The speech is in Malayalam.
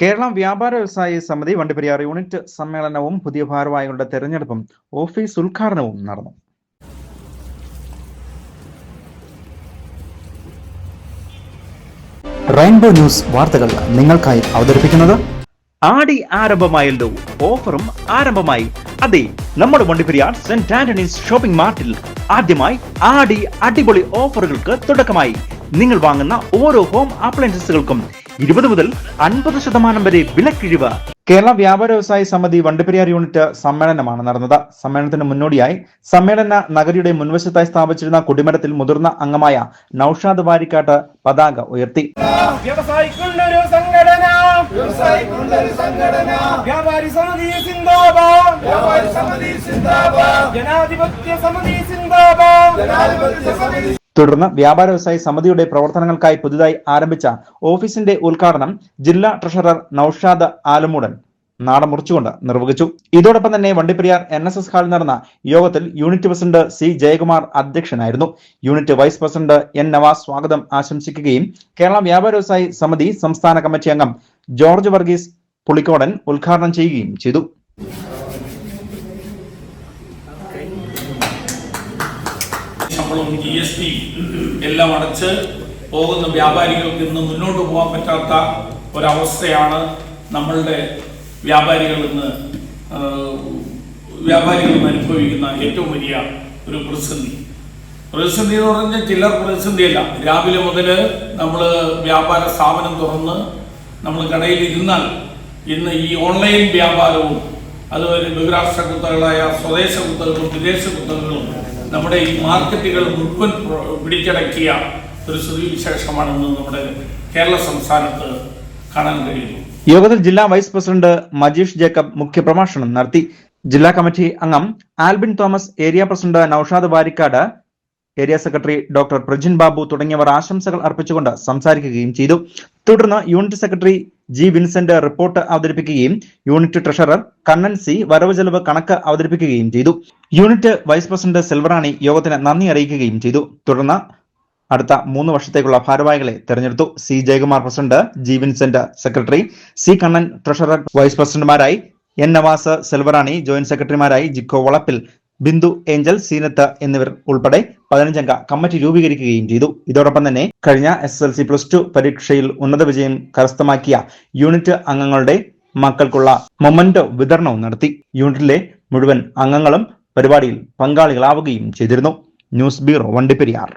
കേരള വ്യാപാര വ്യവസായി സമിതി വണ്ടിപ്പെരിയാർ യൂണിറ്റ് സമ്മേളനവും പുതിയ ഭാരവാഹികളുടെ തെരഞ്ഞെടുപ്പും ഓഫീസ് ഉദ്ഘാടനവും നടന്നു. റെയിൻബോ ന്യൂസ് വാർത്തകൾ നിങ്ങൾക്കായി അവതരിപ്പിക്കുന്നത് ആടി ആരംഭമായല്ലോ, ഓഫറും ആരംഭമായി. അതെ, നമ്മുടെ വണ്ടിപ്പെരിയാർ സെന്റ് ആന്റണീസ് ഷോപ്പിംഗ് മാർട്ടിൽ ആദ്യമായി ആടി അടിപൊളി ഓഫറുകൾക്ക് തുടക്കമായി. നിങ്ങൾ വാങ്ങുന്ന ഓരോ ഹോം അപ്ലയൻസസുകൾക്കും 20 മുതൽ 50% വരെ വിലക്കിഴിവ്. കേരള വ്യാപാര വ്യവസായി സമിതി വണ്ടിപ്പെരിയാർ യൂണിറ്റ് സമ്മേളനമാണ് നടന്നത്. സമ്മേളനത്തിന് മുന്നോടിയായി സമ്മേളന നഗരിയുടെ മുൻവശത്തായി സ്ഥാപിച്ചിരുന്ന കൊടിമരത്തിൽ മുതിർന്ന അംഗമായ നൌഷാദ് വാരിക്കാട്ട് പതാക ഉയർത്തി. തുടർന്ന് വ്യാപാര വ്യവസായി സമിതിയുടെ പ്രവർത്തനങ്ങൾക്കായി പുതുതായി ആരംഭിച്ച ഓഫീസിന്റെ ഉദ്ഘാടനം ജില്ലാ ട്രഷറർ നൌഷാദ് ആലമൂടൻ നാടമുറിച്ചുകൊണ്ട് നിർവഹിച്ചു. ഇതോടൊപ്പം തന്നെ വണ്ടിപ്പെരിയാർ NSS ഹാളിൽ നടന്ന യോഗത്തിൽ യൂണിറ്റ് പ്രസിഡന്റ് C ജയകുമാർ അധ്യക്ഷനായിരുന്നു. Unit vice president N Navas സ്വാഗതം ആശംസിക്കുകയും കേരള വ്യാപാര വ്യവസായി സമിതി സംസ്ഥാന കമ്മിറ്റി അംഗം ജോർജ് വർഗീസ് പുളിക്കോടൻ ഉദ്ഘാടനം ചെയ്യുകയും ചെയ്തു. GST എല്ലാം അടച്ച് പോകുന്ന വ്യാപാരികൾക്ക് ഇന്ന് മുന്നോട്ട് പോകാൻ പറ്റാത്ത ഒരവസ്ഥയാണ് നമ്മളുടെ വ്യാപാരികൾ ഇന്ന് അനുഭവിക്കുന്ന ഏറ്റവും വലിയ ഒരു പ്രതിസന്ധി എന്ന് പറഞ്ഞാൽ ചില്ലർ പ്രതിസന്ധിയല്ല. രാവിലെ മുതൽ നമ്മൾ വ്യാപാര സ്ഥാപനം തുറന്ന് നമ്മൾ കടയിൽ ഇരുന്നാൽ ഇന്ന് ഈ ഓൺലൈൻ വ്യാപാരവും അതുപോലെ ബഹിരാഷ്ട്ര കുത്തകളായ സ്വദേശ കുത്തകളും വിദേശ കുത്തകളും നമ്മുടെ ഈ മാർക്കറ്റുകൾ മുഴുവൻ പിടിച്ചടക്കിയ ഒരു സ്ഥിതിവിശേഷമാണെന്ന് നമ്മുടെ കേരള സംസ്ഥാനത്ത് കാണാൻ കഴിയുന്നു. യോഗത്തിൽ ജില്ലാ വൈസ് പ്രസിഡന്റ് മജീഷ് ജേക്കബ് മുഖ്യപ്രഭാഷണം നടത്തി. ജില്ലാ കമ്മിറ്റി അംഗം Albin Thomas, area president Naushad Varikkad, area secretary doctor Prajin Babu തുടങ്ങിയവർ ആശംസകൾ അർപ്പിച്ചുകൊണ്ട് സംസാരിക്കുകയും ചെയ്തു. തുടർന്ന് unit secretary G Vincent report അവതരിപ്പിക്കുകയും യൂണിറ്റ് ട്രഷറർ കണ്ണൻ C വരവ് ചെലവ് കണക്ക് അവതരിപ്പിക്കുകയും ചെയ്തു. യൂണിറ്റ് വൈസ് പ്രസിഡന്റ് സെൽവറാണി യോഗത്തിന് നന്ദി അറിയിക്കുകയും ചെയ്തു. തുടർന്ന് അടുത്ത 3 വർഷത്തേക്കുള്ള ഭാരവാഹികളെ തെരഞ്ഞെടുത്തു. C Jayakumar president, G Vincent secretary, C Kannan treasurer, vice പ്രസിഡന്റുമാരായി N നവാസ്, സെൽവറാണി, ജോയിന്റ് സെക്രട്ടറിമാരായി ജിക്കോ വളപ്പിൽ, ബിന്ദു ഏഞ്ചൽ, സീനത്ത് എന്നിവർ ഉൾപ്പെടെ 15 അംഗ കമ്മിറ്റി രൂപീകരിക്കുകയും ചെയ്തു. ഇതോടൊപ്പം തന്നെ കഴിഞ്ഞ SSLC+2 പരീക്ഷയിൽ ഉന്നത വിജയം കരസ്ഥമാക്കിയ യൂണിറ്റ് അംഗങ്ങളുടെ മക്കൾക്കുള്ള മൊമന്റോ വിതരണവും നടത്തി. യൂണിറ്റിലെ മുഴുവൻ അംഗങ്ങളും പരിപാടിയിൽ പങ്കാളികളാവുകയും ചെയ്തിരുന്നു. News bureau, Vandiperiyar.